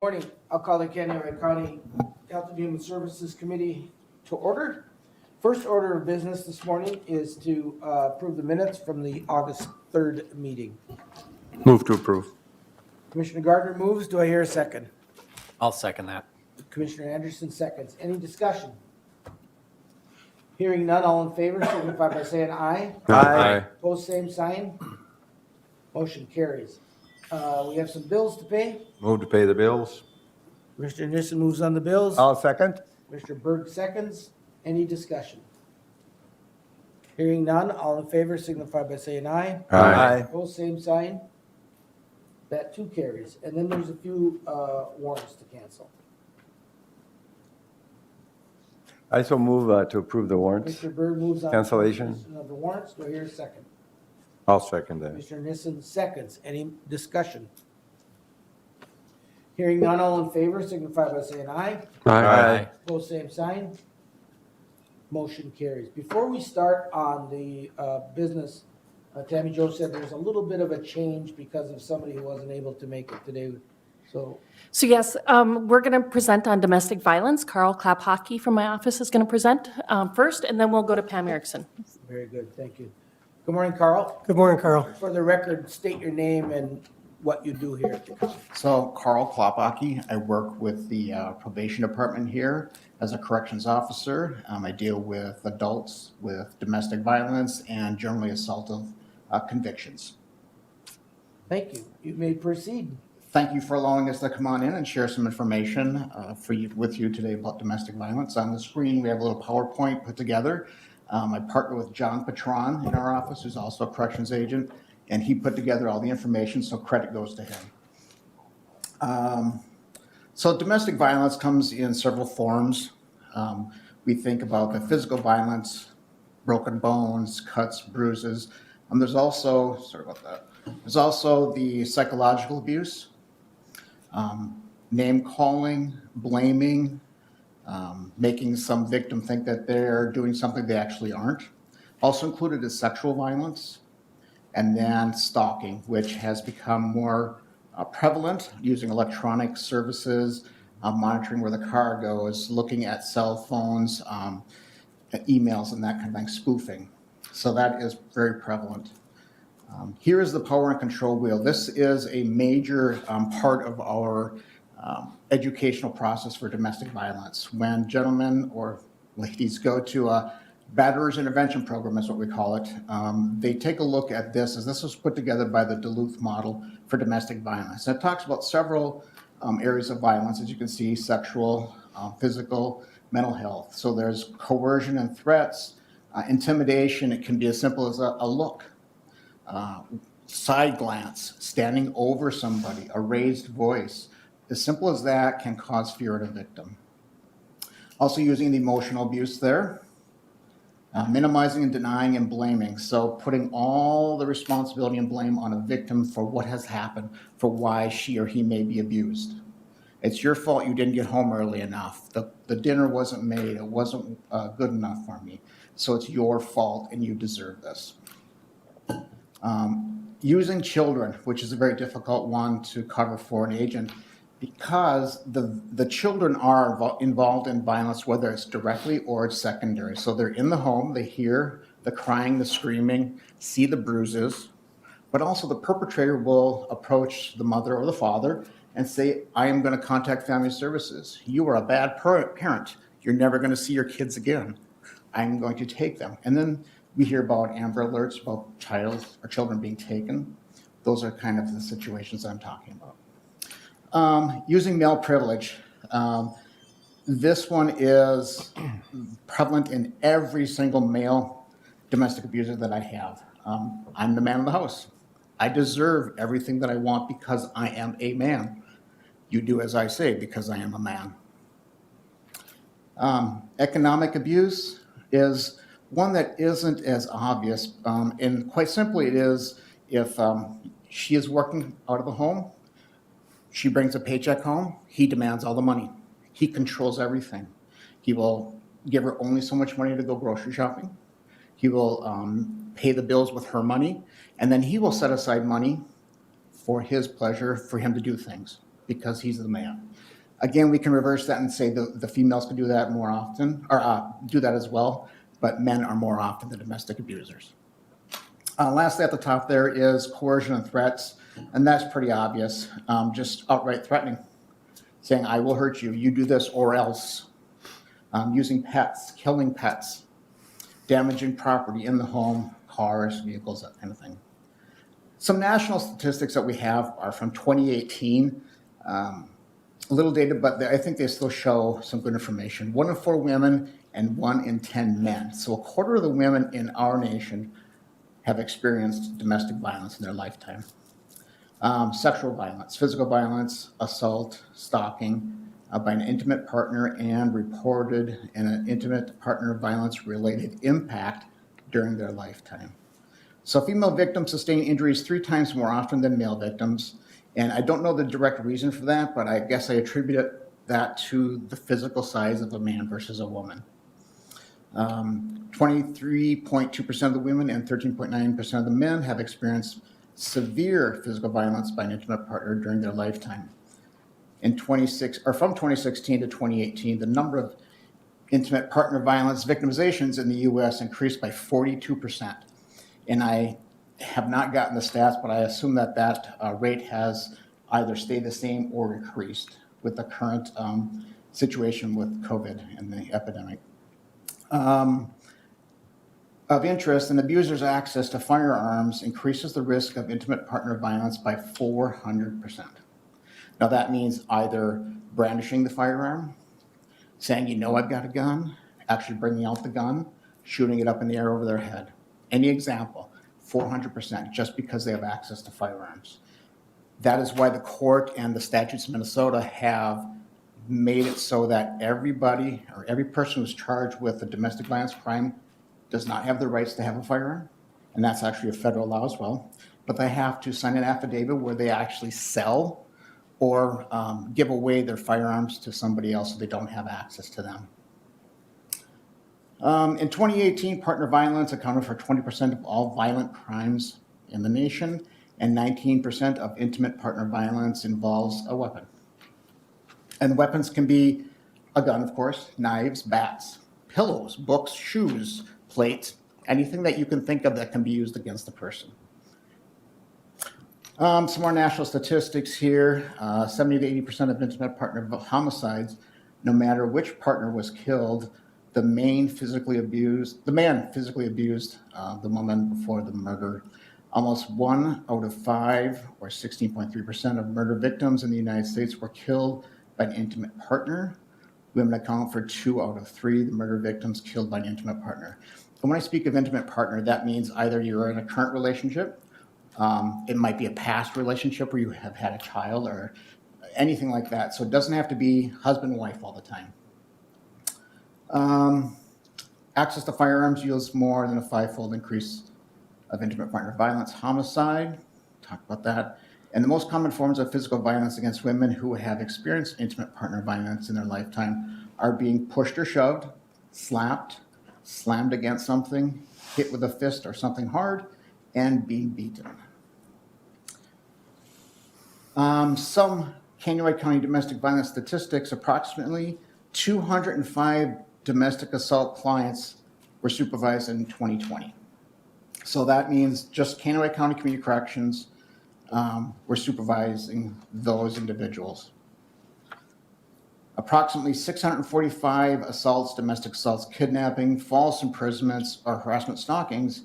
Morning. I'll call the Kansas County Health and Human Services Committee to order. First order of business this morning is to approve the minutes from the August 3rd meeting. Move to approve. Commissioner Gardner moves. Do I hear a second? I'll second that. Commissioner Anderson seconds. Any discussion? Hearing none, all in favor signify by saying aye. Aye. Opposed, same sign. Motion carries. We have some bills to pay. Move to pay the bills. Commissioner Nissen moves on the bills. I'll second. Commissioner Berg seconds. Any discussion? Hearing none, all in favor signify by saying aye. Aye. Opposed, same sign. That too carries. And then there's a few warrants to cancel. I so move to approve the warrants. Commissioner Berg moves on. Cancellation. Of the warrants. Do I hear a second? I'll second that. Commissioner Nissen seconds. Any discussion? Hearing none, all in favor signify by saying aye. Aye. Opposed, same sign. Motion carries. Before we start on the business, Tammy Jo said there's a little bit of a change because of somebody who wasn't able to make it today. So yes, we're going to present on domestic violence. Carl Klaphocky from my office is going to present first, and then we'll go to Pam Erickson. very good. Thank you. Good morning, Carl. Good morning, Carl. For the record, state your name and what you do here at the county. So Carl Klaphocky, I work with the probation department here as a corrections officer. I deal with adults with domestic violence and generally assaultive convictions. Thank you. You may proceed. Thank you for allowing us to come on in and share some information with you today about domestic violence. On the screen, we have a little PowerPoint put together. I partner with John Patron in our office, who's also a corrections agent, and he put together all the information, so credit goes to him. So domestic violence comes in several forms. We think about the physical violence, broken bones, cuts, bruises. There's also, there's also the psychological abuse, name calling, blaming, making some victim think that they're doing something they actually aren't. Also included is sexual violence, and then stalking, which has become more prevalent using electronic services, monitoring where the car goes, looking at cell phones, emails and that kind of thing, spoofing. So that is very prevalent. Here is the power and control wheel. This is a major part of our educational process for domestic violence. When gentlemen or ladies go to a batterers intervention program, is what we call it, they take a look at this, as this was put together by the Duluth model for domestic violence. And it talks about several areas of violence, as you can see: sexual, physical, mental health. So there's coercion and threats, intimidation. It can be as simple as a look, side glance, standing over somebody, a raised voice. As simple as that can cause fear in a victim. Also using the emotional abuse there, minimizing and denying and blaming. So putting all the responsibility and blame on a victim for what has happened, for why she or he may be abused. It's your fault you didn't get home early enough. The dinner wasn't made. It wasn't good enough for me. So it's your fault and you deserve this. Using children, which is a very difficult one to cover for an agent, because the children are involved in violence, whether it's directly or it's secondary. So they're in the home, they hear the crying, the screaming, see the bruises, but also the perpetrator will approach the mother or the father and say, I am going to contact family services. You are a bad parent. You're never going to see your kids again. I'm going to take them. And then we hear about Amber Alerts, about children being taken. Those are kind of the situations I'm talking about. Using male privilege. This one is prevalent in every single male domestic abuser that I have. I'm the man of the house. I deserve everything that I want because I am a man. You do as I say because I am a man. Economic abuse is one that isn't as obvious. And quite simply it is if she is working out of the home, she brings a paycheck home, he demands all the money. He controls everything. He will give her only so much money to go grocery shopping. He will pay the bills with her money, and then he will set aside money for his pleasure, for him to do things. because he's the man. Again, we can reverse that and say the females can do that more often, or do that as well, but men are more often the domestic abusers. Lastly, at the top there is coercion and threats, and that's pretty obvious. Just outright threatening, saying, I will hurt you, you do this or else. Using pets, killing pets, damaging property in the home, cars, vehicles, that kind of thing. Some national statistics that we have are from 2018. A little dated, but I think they still show some good information. 1 in 4 women and 1 in 10 men. So a quarter of the women in our nation have experienced domestic violence in their lifetime. Sexual violence, physical violence, assault, stalking by an intimate partner, and reported in an intimate partner violence related impact during their lifetime. So female victims sustain injuries 3 times more often than male victims. And I don't know the direct reason for that, but I guess I attribute that to the physical size of a man versus a woman. 23.2% of the women and 13.9% of the men have experienced severe physical violence by an intimate partner during their lifetime. From 2016 to 2018, the number of intimate partner violence victimizations in the U.S. increased by 42%. And I have not gotten the stats, but I assume that rate has either stayed the same or increased with the current situation with COVID and the epidemic. Of interest, an abuser's access to firearms increases the risk of intimate partner violence by 400%. Now that means either brandishing the firearm, saying, I've got a gun, actually bringing out the gun, shooting it up in the air over their head. Any example, 400%, just because they have access to firearms. That is why the court and the statutes in Minnesota have made it so that everybody or every person who's charged with a domestic violence crime does not have the rights to have a firearm. And that's actually a federal law as well. But they have to sign an affidavit where they actually sell or give away their firearms to somebody else so they don't have access to them. In 2018, partner violence accounted for 20% of all violent crimes in the nation, and 19% of intimate partner violence involves a weapon. And weapons can be a gun, of course, knives, bats, pillows, books, shoes, plates, anything that you can think of that can be used against the person. Some more national statistics here. 70 to 80% of intimate partner homicides, no matter which partner was killed, the man physically abused the woman before the murder. Almost 1 out of 5, or 16.3% of murder victims in the United States were killed by an intimate partner. Women account for 2 out of 3, the murder victims killed by an intimate partner. And when I speak of intimate partner, that means either you're in a current relationship, it might be a past relationship where you have had a child or anything like that. So it doesn't have to be husband and wife all the time. Access to firearms yields more than a 5-fold increase of intimate partner violence. Homicide, talk about that. And the most common forms of physical violence against women who have experienced intimate partner violence in their lifetime are being pushed or shoved, slapped, slammed against something, hit with a fist or something hard, and being beaten. Some Kansas County domestic violence statistics, approximately 205 domestic assault clients were supervised in 2020. So that means just Kansas County Community Corrections were supervising those individuals. Approximately 645 assaults, domestic assaults, kidnapping, false imprisonments, or harassment stalkings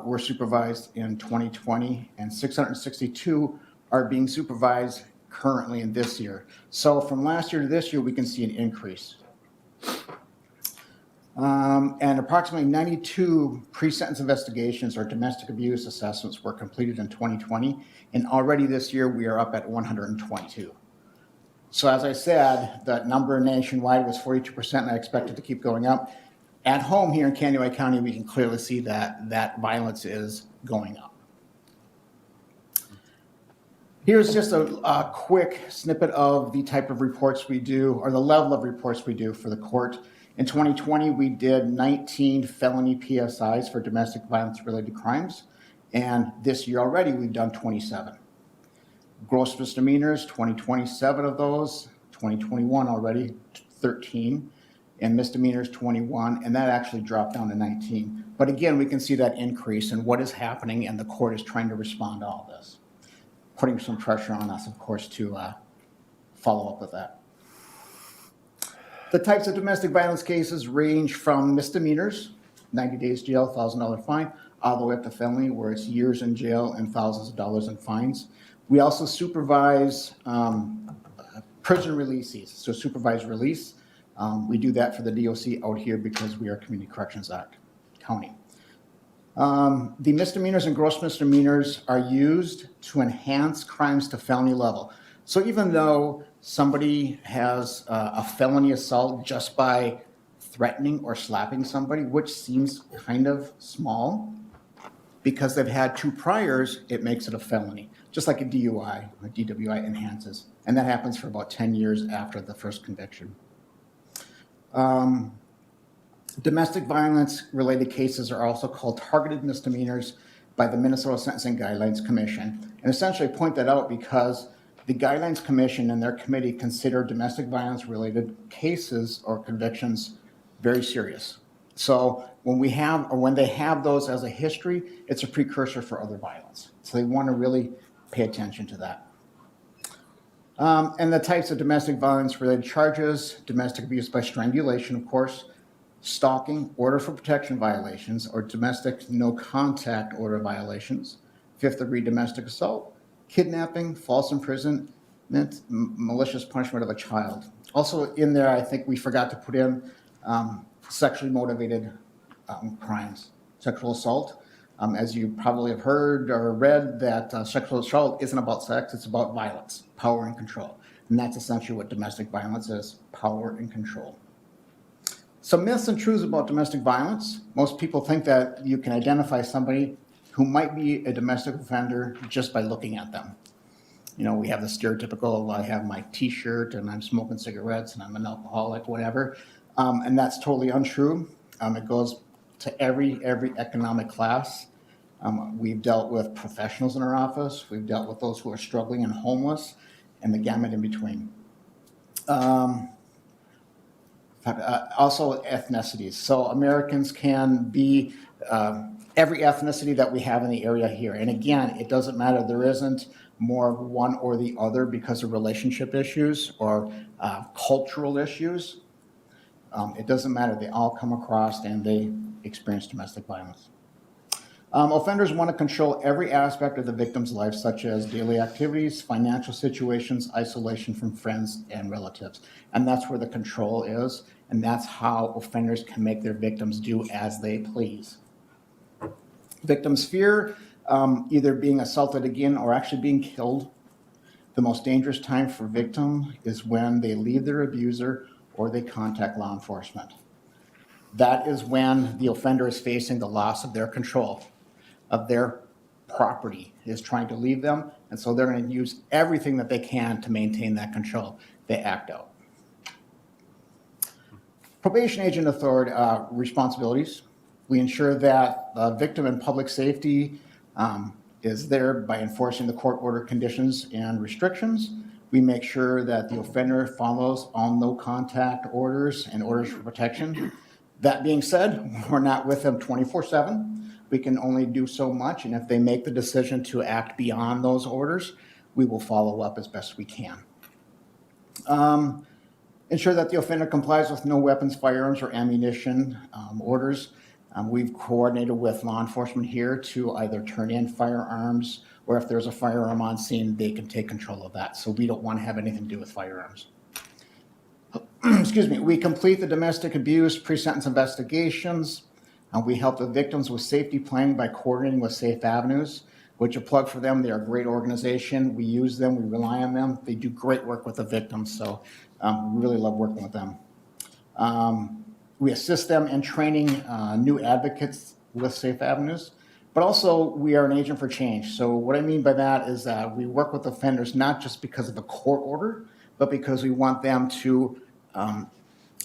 were supervised in 2020, and 662 are being supervised currently in this year. So from last year to this year, we can see an increase. And approximately 92 pre-sentence investigations or domestic abuse assessments were completed in 2020, and already this year we are up at 122. So as I said, that number nationwide was 42%, and I expect it to keep going up. At home here in Kansas County, we can clearly see that violence is going up. Here's just a quick snippet of the type of reports we do, or the level of reports we do for the court. In 2020, we did 19 felony PSIs for domestic violence-related crimes, and this year already we've done 27. Gross misdemeanors, 2027 of those, 2021 already, 13, and misdemeanors, 21, and that actually dropped down to 19. But again, we can see that increase in what is happening, and the court is trying to respond to all this, putting some pressure on us, of course, to follow up with that. The types of domestic violence cases range from misdemeanors, 90 days jail, $1,000 fine, all the way up to felony, where it's years in jail and thousands of dollars in fines. We also supervise prison releases, so supervised release. We do that for the DOC out here because we are Community Corrections Act County. The misdemeanors and gross misdemeanors are used to enhance crimes to felony level. So even though somebody has a felony assault just by threatening or slapping somebody, which seems kind of small, because they've had 2 priors, it makes it a felony. Just like a DUI, a DWI enhances. And that happens for about 10 years after the first conviction. Domestic violence related cases are also called targeted misdemeanors by the Minnesota Sentencing Guidelines Commission. And essentially point that out because the Guidelines Commission and their committee consider domestic violence related cases or convictions very serious. So when they have those as a history, it's a precursor for other violence. So they want to really pay attention to that. And the types of domestic violence related charges: domestic abuse by strangulation, of course, stalking, order for protection violations, or domestic no contact order violations, 5th degree domestic assault, kidnapping, false imprisonment, malicious punishment of a child. Also in there, I think we forgot to put in sexually motivated crimes, sexual assault. As you probably have heard or read, that sexual assault isn't about sex, it's about violence, power and control. And that's essentially what domestic violence is, power and control. Some myths and truths about domestic violence. Most people think that you can identify somebody who might be a domestic offender just by looking at them. You know, we have the stereotypical, I have my t-shirt and I'm smoking cigarettes and I'm an alcoholic, whatever. And that's totally untrue. It goes to every economic class. We've dealt with professionals in our office. We've dealt with those who are struggling and homeless, and the gamut in between. Also ethnicities. So Americans can be every ethnicity that we have in the area here. And again, it doesn't matter. There isn't more of one or the other because of relationship issues or cultural issues. It doesn't matter. They all come across and they experience domestic violence. Offenders want to control every aspect of the victim's life, such as daily activities, financial situations, isolation from friends and relatives. And that's where the control is. And that's how offenders can make their victims do as they please. Victims fear either being assaulted again or actually being killed. The most dangerous time for victim is when they leave their abuser or they contact law enforcement. That is when the offender is facing the loss of their control, of their property, is trying to leave them, and so they're going to use everything that they can to maintain that control. They act out. Probation agent authority responsibilities. We ensure that the victim and public safety is there by enforcing the court order conditions and restrictions. We make sure that the offender follows all no contact orders and orders for protection. That being said, we're not with them 24/7. We can only do so much, and if they make the decision to act beyond those orders, we will follow up as best we can. Ensure that the offender complies with no weapons, firearms, or ammunition orders. We've coordinated with law enforcement here to either turn in firearms, or if there's a firearm on scene, they can take control of that. So we don't want to have anything to do with firearms. Excuse me. We complete the domestic abuse pre-sentence investigations. We help the victims with safety planning by coordinating with Safe Avenues, which a plug for them. They're a great organization. We use them. We rely on them. They do great work with the victims. So we really love working with them. We assist them in training new advocates with Safe Avenues, but also we are an agent for change. So what I mean by that is that we work with offenders not just because of a court order, but because we want them to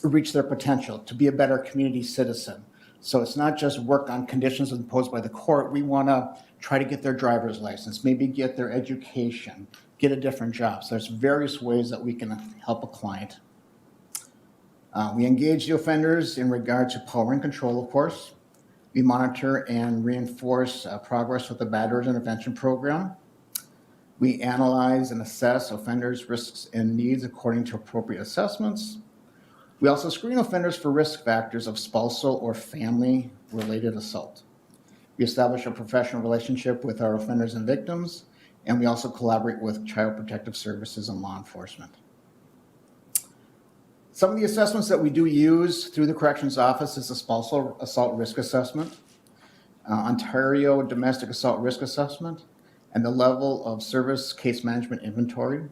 reach their potential, to be a better community citizen. So it's not just work on conditions imposed by the court. We want to try to get their driver's license, maybe get their education, get a different job. So there's various ways that we can help a client. We engage the offenders in regard to power and control, of course. We monitor and reinforce progress with the Bad Orders Intervention Program. We analyze and assess offenders' risks and needs according to appropriate assessments. We also screen offenders for risk factors of spousal or family-related assault. We establish a professional relationship with our offenders and victims, and we also collaborate with Child Protective Services and law enforcement. Some of the assessments that we do use through the Corrections Office is the Spousal Assault Risk Assessment, Ontario Domestic Assault Risk Assessment, and the Level of Service Case Management Inventory.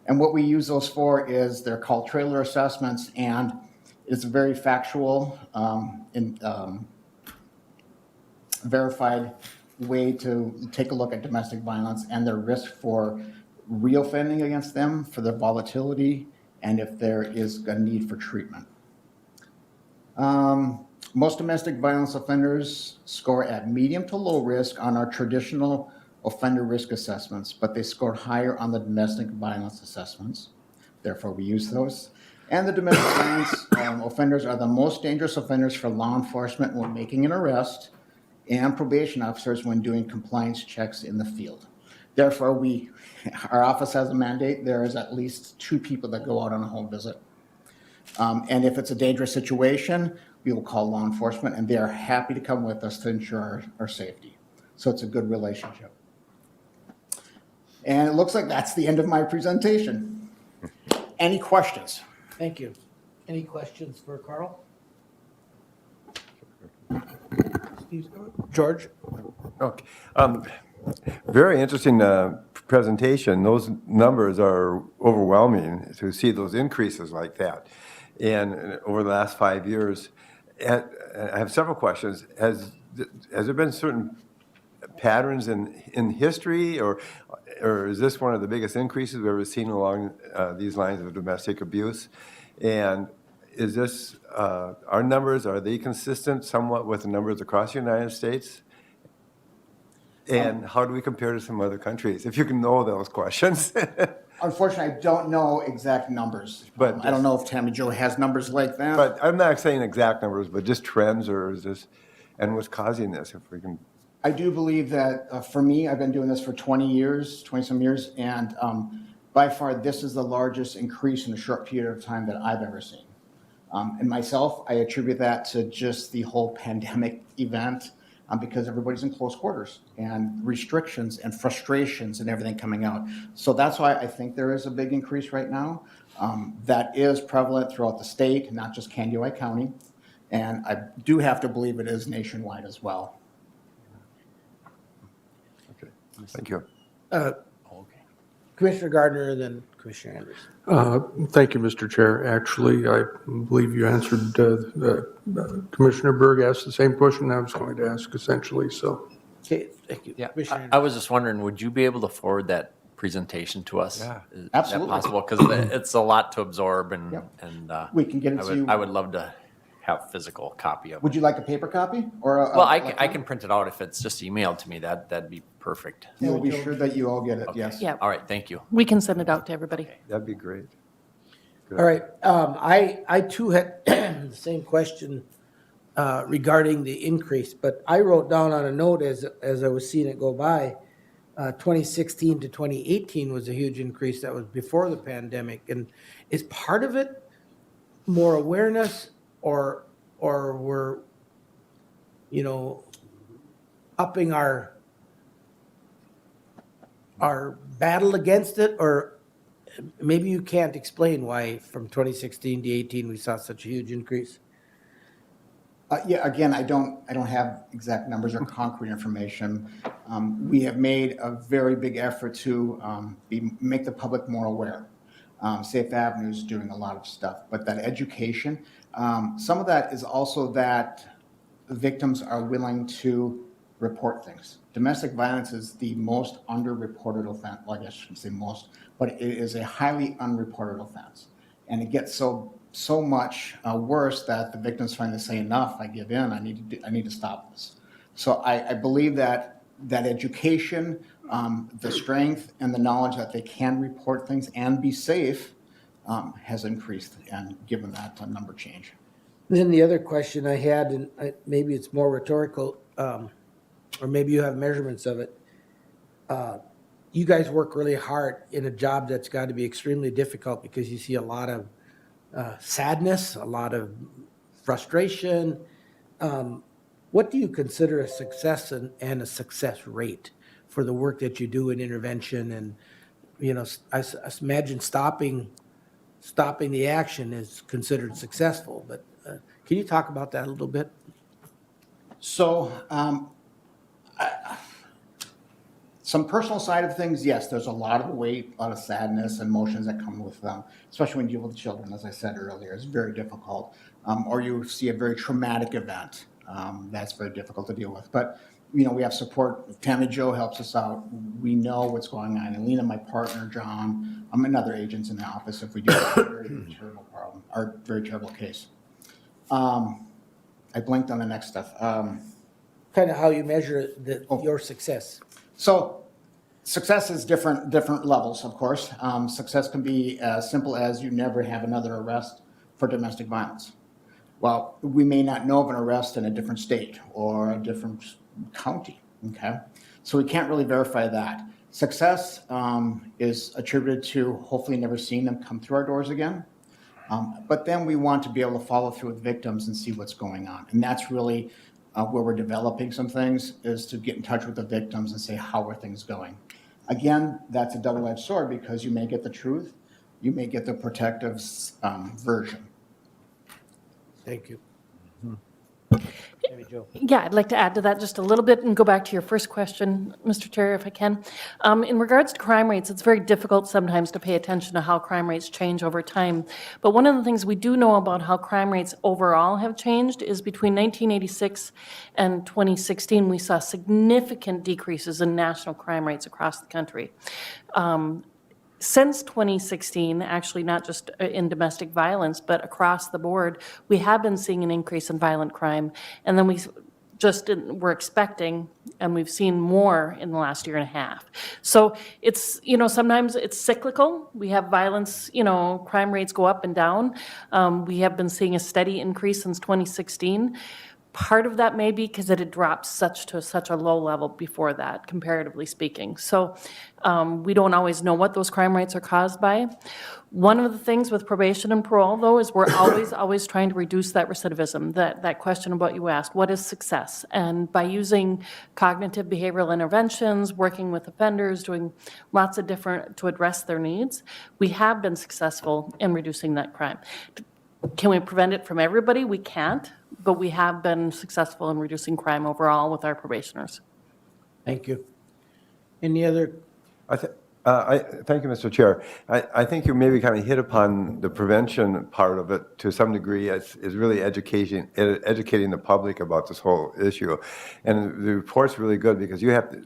And what we use those for is they're called trailer assessments, and it's a very factual verified way to take a look at domestic violence and their risk for reoffending against them, for their volatility, and if there is a need for treatment. Most domestic violence offenders score at medium to low risk on our traditional offender risk assessments, but they scored higher on the domestic violence assessments. Therefore, we use those. And the domestic violence offenders are the most dangerous offenders for law enforcement when making an arrest and probation officers when doing compliance checks in the field. Therefore, our office has a mandate. There is at least 2 people that go out on a home visit. And if it's a dangerous situation, we will call law enforcement, and they are happy to come with us to ensure our safety. So it's a good relationship. And it looks like that's the end of my presentation. Any questions? Thank you. Any questions for Carl? Steve, George? Okay. Very interesting presentation. Those numbers are overwhelming to see those increases like that. And over the last 5 years, and I have several questions. Has there been certain patterns in history, or is this one of the biggest increases we've ever seen along these lines of domestic abuse? And is this, our numbers, are they consistent somewhat with the numbers across the United States? And how do we compare to some other countries? If you can know those questions. Unfortunately, I don't know exact numbers. But I don't know if Tammy Jo has numbers like that. But I'm not saying exact numbers, but just trends, or is this, and what's causing this, if we can. I do believe that for me, I've been doing this for 20 some years, and by far this is the largest increase in a short period of time that I've ever seen. And myself, I attribute that to just the whole pandemic event, because everybody's in close quarters and restrictions and frustrations and everything coming out. So that's why I think there is a big increase right now. That is prevalent throughout the state, not just Candioi County. And I do have to believe it is nationwide as well. Okay, thank you. Commissioner Gardner, then Commissioner Anderson. Thank you, Mr. Chair. Actually, I believe you answered, Commissioner Berg asked the same question I was going to ask, essentially, so. Okay, thank you. Yeah, Commissioner I was just wondering, would you be able to forward that presentation to us? Yeah. Is Absolutely. that possible? Because it's a lot to absorb, and Yep. and We can get it to you. I would love to have a physical copy of it. Would you like a paper copy or a? Well, I can print it out if it's just emailed to me. That'd be perfect. We'll be sure that you all get it, yes. Yeah, All right, thank you. we can send it out to everybody. That'd be great. Good. All right, I too had the same question regarding the increase, but I wrote down on a note as I was seeing it go by, 2016 to 2018 was a huge increase. That was before the pandemic. And is part of it more awareness, or we're, upping our battle against it? Or maybe you can't explain why from 2016 to 18 we saw such a huge increase. Yeah, again, I don't have exact numbers or concrete information. We have made a very big effort to make the public more aware. Safe Avenue's doing a lot of stuff, but that education, some of that is also that victims are willing to report things. Domestic violence is the most underreported offense. Well, I guess I shouldn't say most, but it is a highly unreported offense. And it gets so much worse that the victims finally say, enough, I give in, I need to stop this. So I believe that education, the strength and the knowledge that they can report things and be safe has increased and given that number change. Then the other question I had, and maybe it's more rhetorical, or maybe you have measurements of it. You guys work really hard in a job that's got to be extremely difficult because you see a lot of sadness, a lot of frustration. What do you consider a success and a success rate for the work that you do in intervention? And, you know, I imagine stopping the action is considered successful, but can you talk about that a little bit? So, some personal side of things, yes, there's a lot of weight, a lot of sadness, emotions that come with them, especially when you deal with children, as I said earlier. It's very difficult. Or you see a very traumatic event, that's very difficult to deal with. But, you know, we have support. Tammy Jo helps us out. We know what's going on. Alina, my partner, John, and other agents in the office if we do have a very terrible problem, or very terrible case. I blinked on the next stuff. Kind of how you measure your success. So success is different levels, of course. Success can be as simple as you never have another arrest for domestic violence. Well, we may not know of an arrest in a different state or a different county, okay? So we can't really verify that. Success is attributed to hopefully never seeing them come through our doors again. But then we want to be able to follow through with victims and see what's going on. And that's really where we're developing some things, is to get in touch with the victims and say, how are things going? Again, that's a double-edged sword because you may get the truth, you may get the protective version. Thank you. Tammy Jo. Yeah, I'd like to add to that just a little bit and go back to your first question, Mr. Chair, if I can. In regards to crime rates, it's very difficult sometimes to pay attention to how crime rates change over time. But one of the things we do know about how crime rates overall have changed is between 1986 and 2016, we saw significant decreases in national crime rates across the country. Since 2016, actually not just in domestic violence, but across the board, we have been seeing an increase in violent crime. And then we're expecting, and we've seen more in the last year and a half. So it's, you know, sometimes it's cyclical. We have violence, you know, crime rates go up and down. We have been seeing a steady increase since 2016. Part of that may be because it had dropped to such a low level before that, comparatively speaking. So we don't always know what those crime rates are caused by. One of the things with probation and parole, though, is we're always trying to reduce that recidivism, that question about you asked, what is success? And by using cognitive behavioral interventions, working with offenders, doing lots of different to address their needs, we have been successful in reducing that crime. Can we prevent it from everybody? We can't, but we have been successful in reducing crime overall with our probationers. Thank you. Any other? Thank you, Mr. Chair. I think you maybe kind of hit upon the prevention part of it to some degree. Is really educating the public about this whole issue, and the report's really good because you have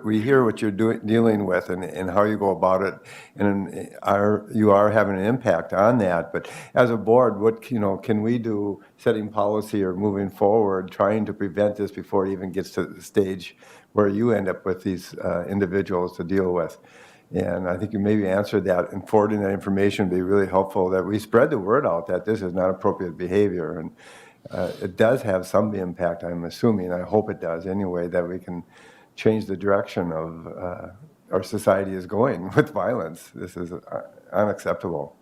we hear what you're dealing with and how you go about it, and you are having an impact on that. But as a board, what can we do, setting policy or moving forward, trying to prevent this before it even gets to the stage where you end up with these individuals to deal with? And I think you maybe answered that, and forwarding that information would be really helpful, that we spread the word out that this is not appropriate behavior. And it does have some impact, I'm assuming. I hope it does anyway, that we can change the direction of our society is going with violence. This is unacceptable.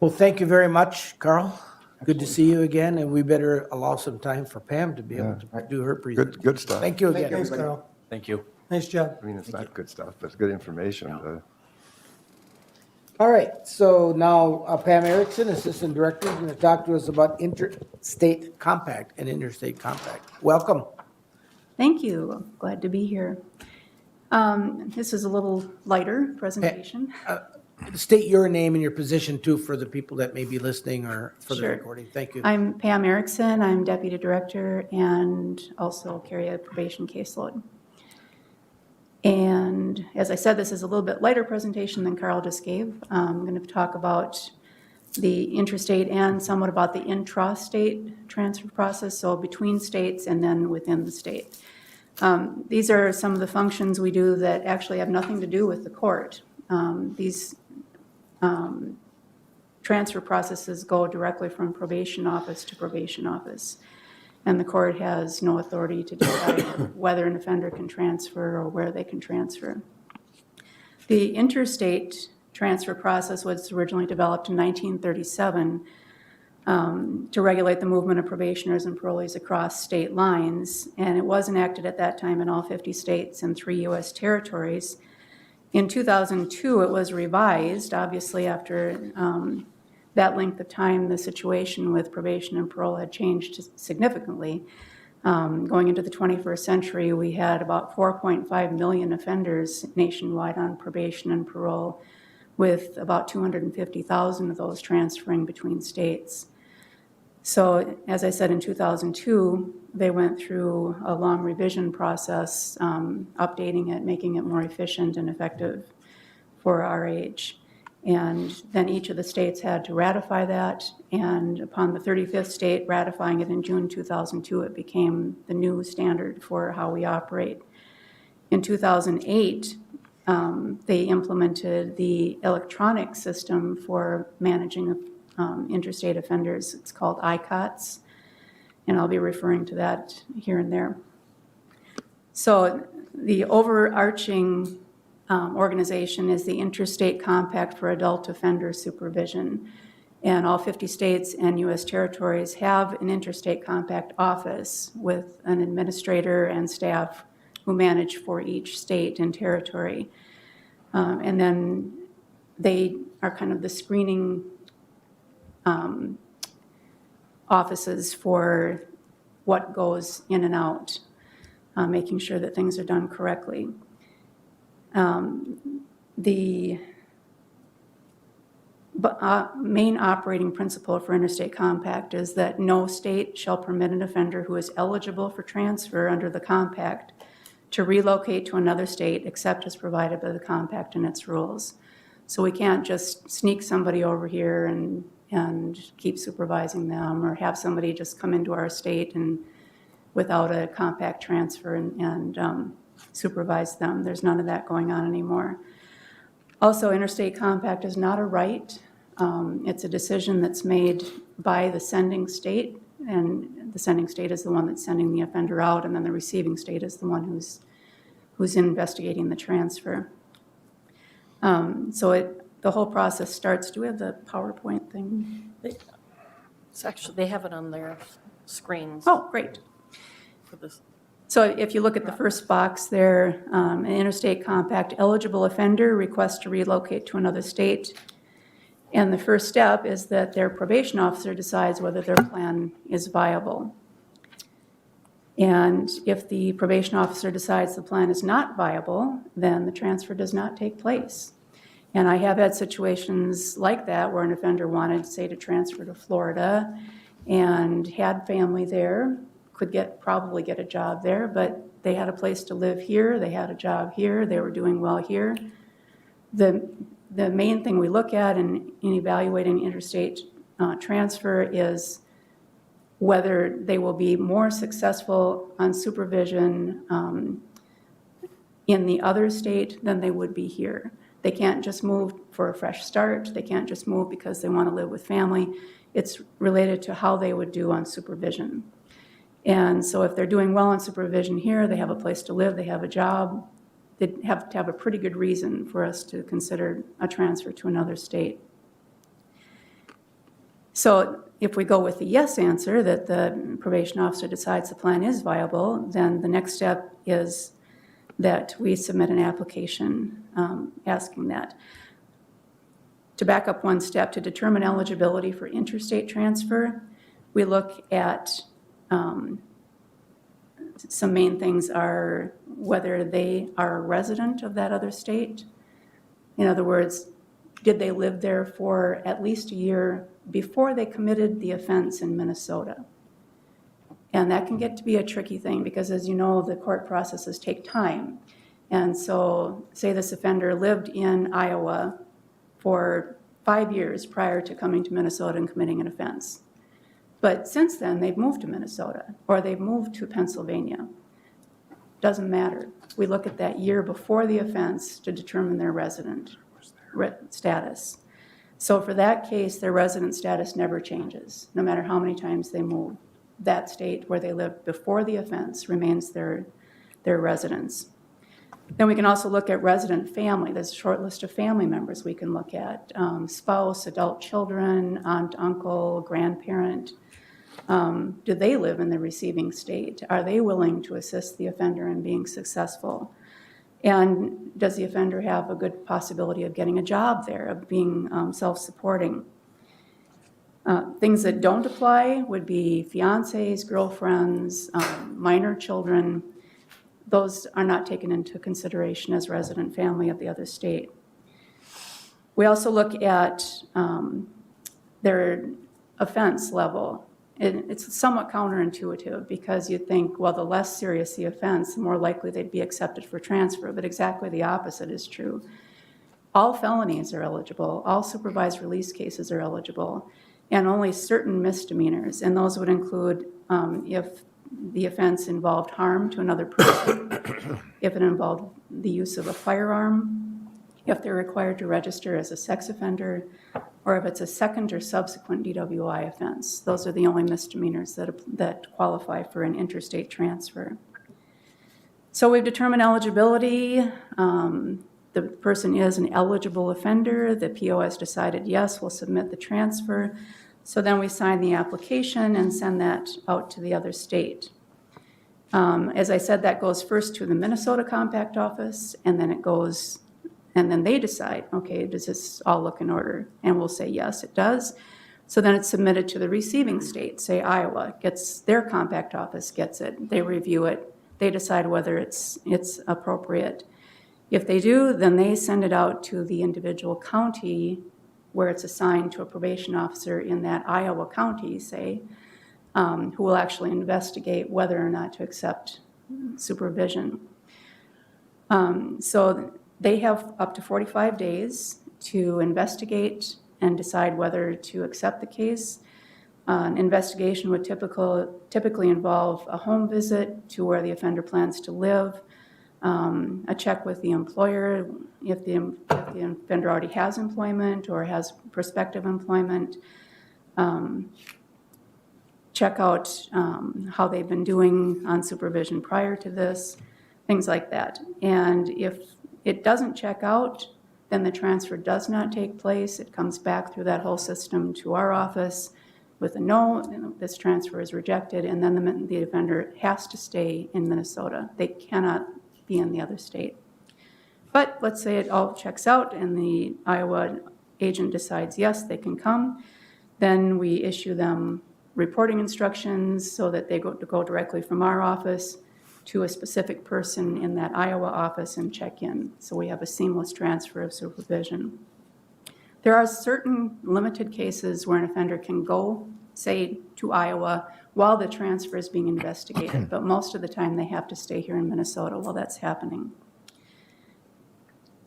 Well, thank you very much, Carl. Good to see you again, and we better allow some time for Pam to be able to do her presentation. Good stuff. Thank you again. Thanks, Carl. Thank you. Nice job. I mean, it's not good stuff, but it's good information. All right, so now Pam Erickson, Assistant Director, is going to talk to us about Interstate Compact and Interstate Compact. Welcome. Thank you. Glad to be here. This is a little lighter presentation. State your name and your position, too, for the people that may be listening or for the Sure. recording. Thank you. I'm Pam Erickson. I'm Deputy Director and also carry a probation caseload. And as I said, this is a little bit lighter presentation than Carl just gave. I'm going to talk about the interstate and somewhat about the intrastate transfer process, so between states and then within the state. These are some of the functions we do that actually have nothing to do with the court. These transfer processes go directly from probation office to probation office. And the court has no authority to decide whether an offender can transfer or where they can transfer. The interstate transfer process was originally developed in 1937 to regulate the movement of probationers and parolees across state lines. And it was enacted at that time in all 50 states and 3 U.S. territories. In 2002, it was revised, obviously after that length of time, the situation with probation and parole had changed significantly. Going into the 21st century, we had about 4.5 million offenders nationwide on probation and parole, with about 250,000 of those transferring between states. So, as I said, in 2002, they went through a long revision process, updating it, making it more efficient and effective for our age. And then each of the states had to ratify that, and upon the 35th state ratifying it in June 2002, it became the new standard for how we operate. In 2008, they implemented the electronic system for managing interstate offenders. It's called ICOTS, and I'll be referring to that here and there. So the overarching organization is the Interstate Compact for Adult Offender Supervision. And all 50 states and U.S. territories have an Interstate Compact office with an administrator and staff who manage for each state and territory. And then they are kind of the screening offices for what goes in and out, making sure that things are done correctly. The main operating principle for Interstate Compact is that no state shall permit an offender who is eligible for transfer under the compact to relocate to another state except as provided by the compact and its rules. So we can't just sneak somebody over here and keep supervising them, or have somebody just come into our state and without a compact transfer and supervise them. There's none of that going on anymore. Also, Interstate Compact is not a right. It's a decision that's made by the sending state, and the sending state is the one that's sending the offender out, and then the receiving state is the one who's investigating the transfer. The whole process starts. Do we have the PowerPoint thing? It's actually, they have it on their screens Oh, great. for this. So if you look at the first box there, an Interstate Compact eligible offender requests to relocate to another state. And the first step is that their probation officer decides whether their plan is viable. And if the probation officer decides the plan is not viable, then the transfer does not take place. And I have had situations like that where an offender wanted, say, to transfer to Florida and had family there, could probably get a job there, but they had a place to live here, they had a job here, they were doing well here. The main thing we look at in evaluating interstate transfer is whether they will be more successful on supervision in the other state than they would be here. They can't just move for a fresh start. They can't just move because they want to live with family. It's related to how they would do on supervision. And so if they're doing well on supervision here, they have a place to live, they have a job, they have to have a pretty good reason for us to consider a transfer to another state. So if we go with the yes answer, that the probation officer decides the plan is viable, then the next step is that we submit an application asking that. To back up one step, to determine eligibility for interstate transfer, we look at some main things are whether they are a resident of that other state. In other words, did they live there for at least a year before they committed the offense in Minnesota? And that can get to be a tricky thing because, as you know, the court processes take time. And so, say this offender lived in Iowa for 5 years prior to coming to Minnesota and committing an offense. But since then, they've moved to Minnesota or they've moved to Pennsylvania. Doesn't matter. We look at that year before the offense to determine their resident status. So for that case, their resident status never changes, no matter how many times they move. That state where they lived before the offense remains their residence. Then we can also look at resident family. There's a short list of family members we can look at. Spouse, adult children, aunt, uncle, grandparent. Do they live in the receiving state? Are they willing to assist the offender in being successful? And does the offender have a good possibility of getting a job there, of being self-supporting? Things that don't apply would be fiancés, girlfriends, minor children. Those are not taken into consideration as resident family of the other state. We also look at their offense level. It's somewhat counterintuitive because you'd think, well, the less serious the offense, the more likely they'd be accepted for transfer, but exactly the opposite is true. All felonies are eligible, all supervised release cases are eligible, and only certain misdemeanors, and those would include if the offense involved harm to another person, if it involved the use of a firearm, if they're required to register as a sex offender, or if it's a second or subsequent DWI offense. Those are the only misdemeanors that qualify for an interstate transfer. So we've determined eligibility. The person is an eligible offender. The PO has decided, yes, we'll submit the transfer. So then we sign the application and send that out to the other state. As I said, that goes first to the Minnesota Compact office, and then they decide, okay, does this all look in order? And we'll say, yes, it does. So then it's submitted to the receiving state, say Iowa, their compact office gets it, they review it, they decide whether it's appropriate. If they do, then they send it out to the individual county where it's assigned to a probation officer in that Iowa county, say, who will actually investigate whether or not to accept supervision. So they have up to 45 days to investigate and decide whether to accept the case. An investigation would typically involve a home visit to where the offender plans to live, a check with the employer if the offender already has employment or has prospective employment, check out how they've been doing on supervision prior to this, things like that. And if it doesn't check out, then the transfer does not take place. It comes back through that whole system to our office with a no, this transfer is rejected, and then the offender has to stay in Minnesota. They cannot be in the other state. But let's say it all checks out and the Iowa agent decides, yes, they can come. Then we issue them reporting instructions so that they go directly from our office to a specific person in that Iowa office and check in. So we have a seamless transfer of supervision. There are certain limited cases where an offender can go, say, to Iowa while the transfer is being investigated, but most of the time they have to stay here in Minnesota while that's happening.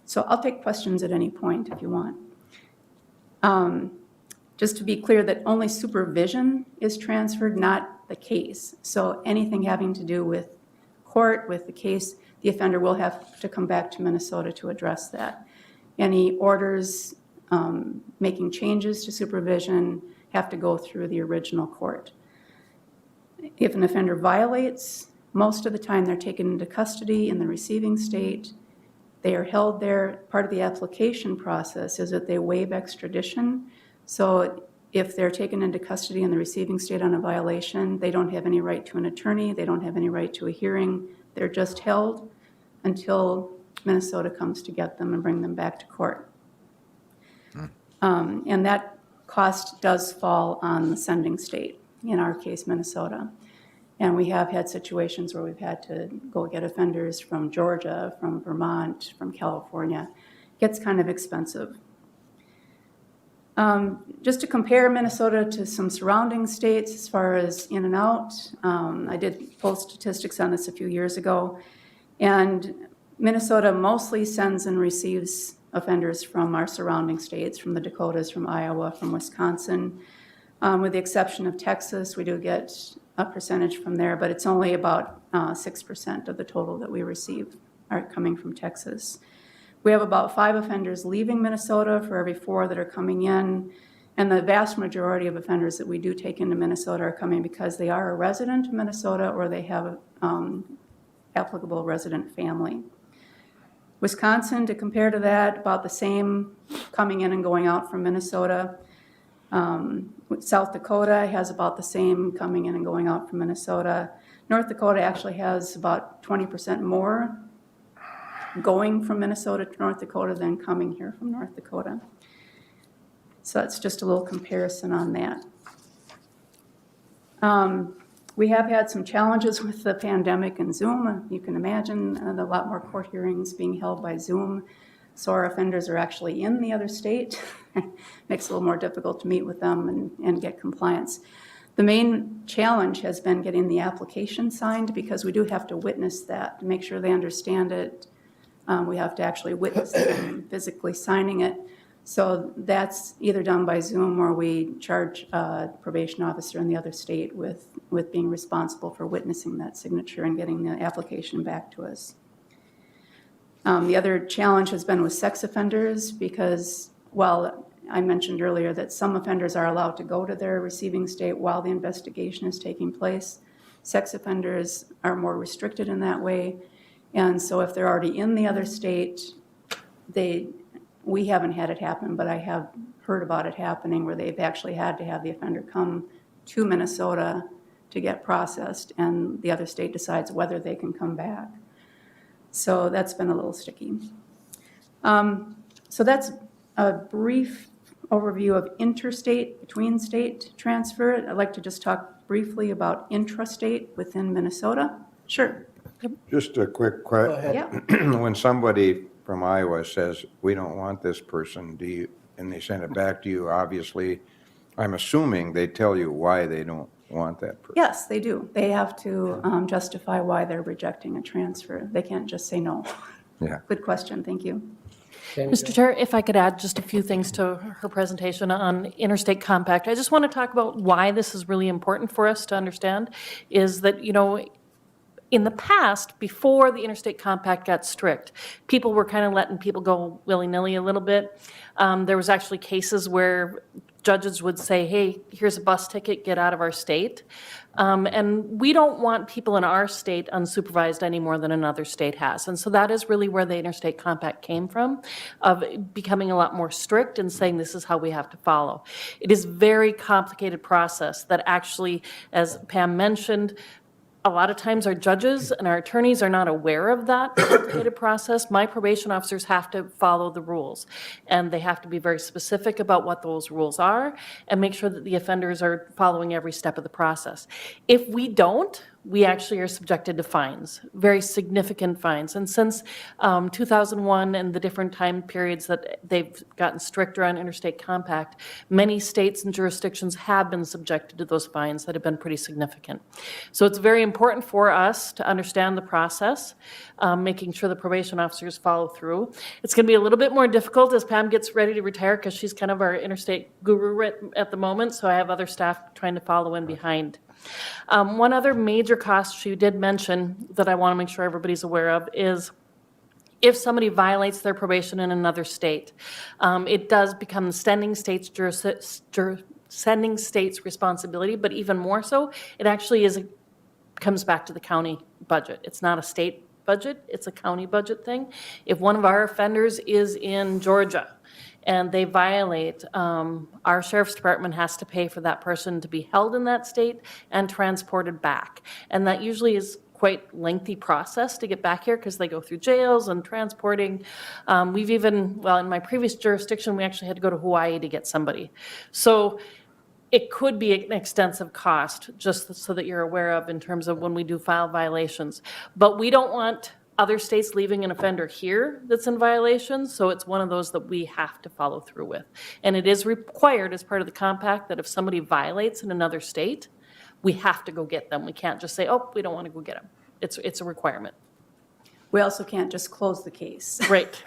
So I'll take questions at any point if you want. Just to be clear that only supervision is transferred, not the case. So anything having to do with court, with the case, the offender will have to come back to Minnesota to address that. Any orders making changes to supervision have to go through the original court. If an offender violates, most of the time they're taken into custody in the receiving state. They are held there. Part of the application process is that they waive extradition. So if they're taken into custody in the receiving state on a violation, they don't have any right to an attorney. They don't have any right to a hearing. They're just held until Minnesota comes to get them and bring them back to court. And that cost does fall on the sending state, in our case, Minnesota. And we have had situations where we've had to go get offenders from Georgia, from Vermont, from California. It gets kind of expensive. Just to compare Minnesota to some surrounding states as far as in and out, I did pull statistics on this a few years ago, and Minnesota mostly sends and receives offenders from our surrounding states, from the Dakotas, from Iowa, from Wisconsin. With the exception of Texas, we do get a percentage from there, but it's only about 6% of the total that we receive are coming from Texas. We have about 5 offenders leaving Minnesota for every 4 that are coming in, and the vast majority of offenders that we do take into Minnesota are coming because they are a resident of Minnesota or they have applicable resident family. Wisconsin, to compare to that, about the same coming in and going out from Minnesota. South Dakota has about the same coming in and going out from Minnesota. North Dakota actually has about 20% more going from Minnesota to North Dakota than coming here from North Dakota. So that's just a little comparison on that. We have had some challenges with the pandemic and Zoom. You can imagine a lot more court hearings being held by Zoom. So our offenders are actually in the other state. Makes it a little more difficult to meet with them and get compliance. The main challenge has been getting the application signed because we do have to witness that to make sure they understand it. We have to actually witness them physically signing it. So that's either done by Zoom or we charge a probation officer in the other state with being responsible for witnessing that signature and getting the application back to us. The other challenge has been with sex offenders because, while I mentioned earlier that some offenders are allowed to go to their receiving state while the investigation is taking place, sex offenders are more restricted in that way. And so if they're already in the other state, we haven't had it happen, but I have heard about it happening where they've actually had to have the offender come to Minnesota to get processed, and the other state decides whether they can come back. So that's been a little sticky. So that's a brief overview of interstate, between state transfer. I'd like to just talk briefly about intrastate within Minnesota. Sure. Just a quick Go ahead. Yeah. When somebody from Iowa says, we don't want this person, and they send it back to you, obviously, I'm assuming they tell you why they don't want that person. Yes, they do. They have to justify why they're rejecting a transfer. They can't just say no. Yeah. Good question. Thank you. Mr. Chair, if I could add just a few things to her presentation on Interstate Compact. I just want to talk about why this is really important for us to understand, is that, in the past, before the Interstate Compact got strict, people were kind of letting people go willy-nilly a little bit. There was actually cases where judges would say, hey, here's a bus ticket, get out of our state. And we don't want people in our state unsupervised any more than another state has. And so that is really where the Interstate Compact came from, of becoming a lot more strict and saying this is how we have to follow. It is a very complicated process that actually, as Pam mentioned, a lot of times our judges and our attorneys are not aware of that complicated process. My probation officers have to follow the rules, and they have to be very specific about what those rules are and make sure that the offenders are following every step of the process. If we don't, we actually are subjected to fines, very significant fines. And since 2001 and the different time periods that they've gotten stricter on Interstate Compact, many states and jurisdictions have been subjected to those fines that have been pretty significant. So it's very important for us to understand the process, making sure the probation officers follow through. It's going to be a little bit more difficult as Pam gets ready to retire because she's kind of our interstate guru at the moment, so I have other staff trying to follow in behind. One other major cost she did mention that I want to make sure everybody's aware of is if somebody violates their probation in another state, it does become the sending state's responsibility, but even more so, it actually comes back to the county budget. It's not a state budget, it's a county budget thing. If one of our offenders is in Georgia and they violate, our sheriff's department has to pay for that person to be held in that state and transported back. And that usually is quite lengthy process to get back here because they go through jails and transporting. We've even, in my previous jurisdiction, we actually had to go to Hawaii to get somebody. So it could be an extensive cost, just so that you're aware of in terms of when we do file violations. But we don't want other states leaving an offender here that's in violation, so it's one of those that we have to follow through with. And it is required as part of the compact that if somebody violates in another state, we have to go get them. We can't just say, oh, we don't want to go get them. It's a requirement. We also can't just close the case. Right.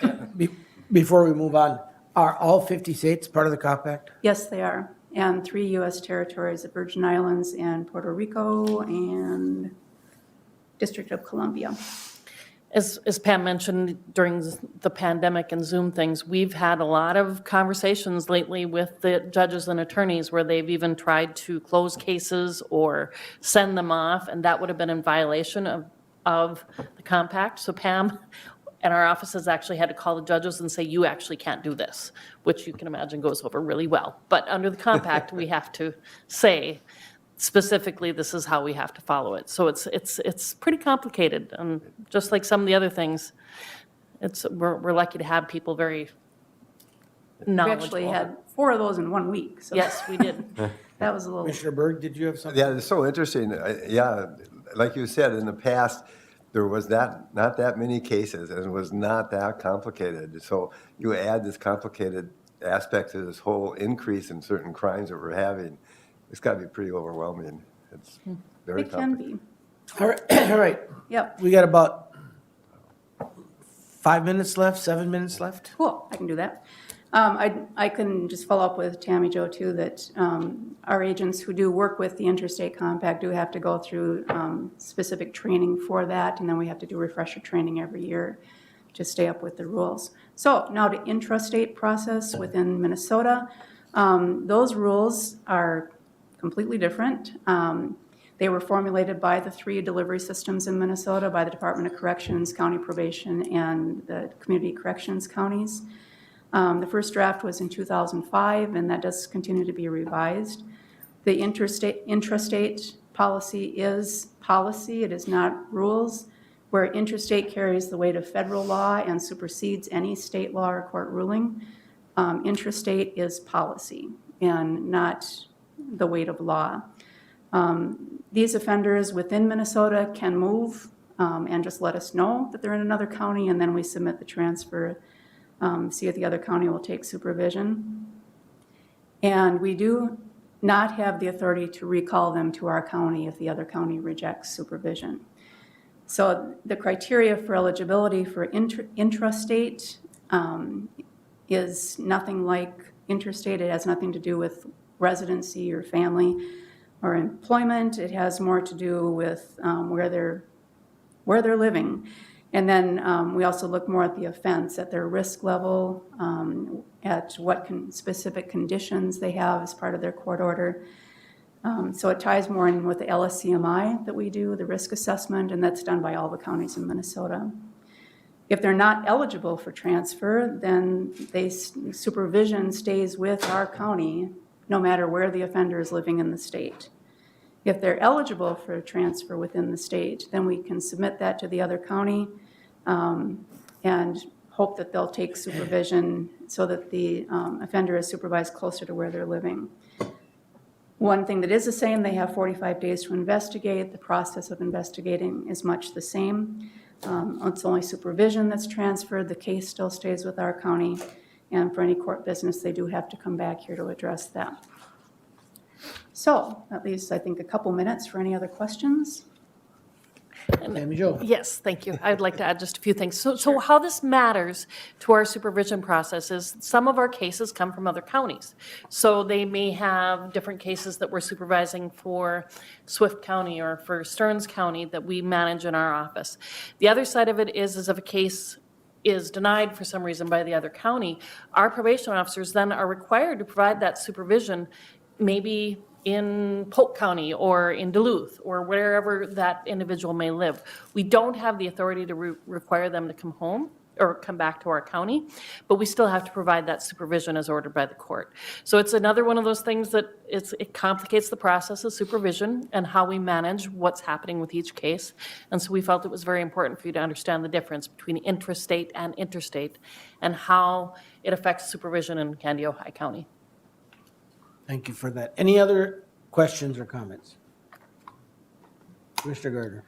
Before we move on, are all 50 states part of the compact? Yes, they are. and 3 U.S. territories, the Virgin Islands and Puerto Rico and District of Columbia. As Pam mentioned, during the pandemic and Zoom things, we've had a lot of conversations lately with the judges and attorneys where they've even tried to close cases or send them off, and that would have been in violation of the compact. So Pam and our offices actually had to call the judges and say, you actually can't do this, which you can imagine goes over really well. But under the compact, we have to say, specifically, this is how we have to follow it. So it's pretty complicated, and just like some of the other things, we're lucky to have people very We knowledgeable. actually had 4 of those in 1 week, so Yes, we did. that was a little, Commissioner Berg, did you have something? Yeah, it's so interesting. Yeah, like you said, in the past, there was not that many cases, and it was not that complicated. So you add this complicated aspect to this whole increase in certain crimes that we're having, it's got to be pretty overwhelming. It's very it can complicated. be. All right, all right. Yep, We got about 5 minutes left, 7 minutes left. cool, I can do that. I can just follow up with Tammy Jo too, that our agents who do work with the Interstate Compact do have to go through specific training for that, and then we have to do refresher training every year to stay up with the rules. So now to intrastate process within Minnesota. Those rules are completely different. They were formulated by the 3 delivery systems in Minnesota, by the Department of Corrections, County Probation, and the Community Corrections counties. The first draft was in 2005, and that does continue to be revised. The intrastate policy is policy, it is not rules, where intrastate carries the weight of federal law and supersedes any state law or court ruling. Intrastate is policy and not the weight of law. These offenders within Minnesota can move and just let us know that they're in another county, and then we submit the transfer, see if the other county will take supervision. And we do not have the authority to recall them to our county if the other county rejects supervision. So the criteria for eligibility for intrastate is nothing like interstate. It has nothing to do with residency or family or employment. It has more to do with where they're living. And then we also look more at the offense, at their risk level, at what specific conditions they have as part of their court order. So it ties more in with the LSCMI that we do, the risk assessment, and that's done by all the counties in Minnesota. If they're not eligible for transfer, then supervision stays with our county no matter where the offender is living in the state. If they're eligible for a transfer within the state, then we can submit that to the other county and hope that they'll take supervision so that the offender is supervised closer to where they're living. One thing that is the same, they have 45 days to investigate. The process of investigating is much the same. It's only supervision that's transferred. The case still stays with our county. And for any court business, they do have to come back here to address that. So that leaves, I think, a couple minutes for any other questions. Tammy Jo. Yes, thank you. I'd like to add just a few things. So how this matters to our supervision process is some of our cases come from other counties. So they may have different cases that we're supervising for Swift County or for Stearns County that we manage in our office. The other side of it is if a case is denied for some reason by the other county, our probation officers then are required to provide that supervision maybe in Polk County or in Duluth or wherever that individual may live. We don't have the authority to require them to come home or come back to our county, but we still have to provide that supervision as ordered by the court. So it's another one of those things that it complicates the process of supervision and how we manage what's happening with each case. And so we felt it was very important for you to understand the difference between intrastate and interstate and how it affects supervision in Candy-Ojai County. Thank you for that. Any other questions or comments? Mr. Gardner.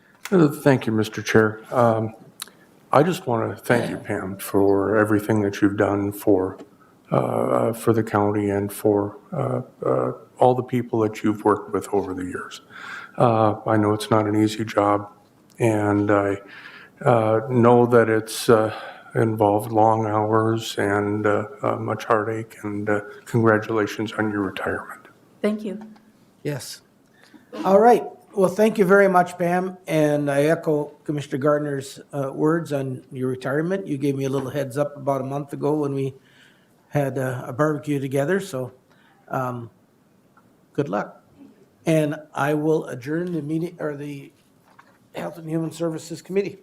Thank you, Mr. Chair. I just want to thank you, Pam, for everything that you've done for the county and for all the people that you've worked with over the years. I know it's not an easy job, and I know that it's involved long hours and much heartache, and congratulations on your retirement. Thank you. Yes. All right. Well, thank you very much, Pam. And I echo Commissioner Gardner's words on your retirement. You gave me a little heads up about a month ago when we had a barbecue together. So good luck. And I will adjourn the meeting or the Health and Human Services Committee.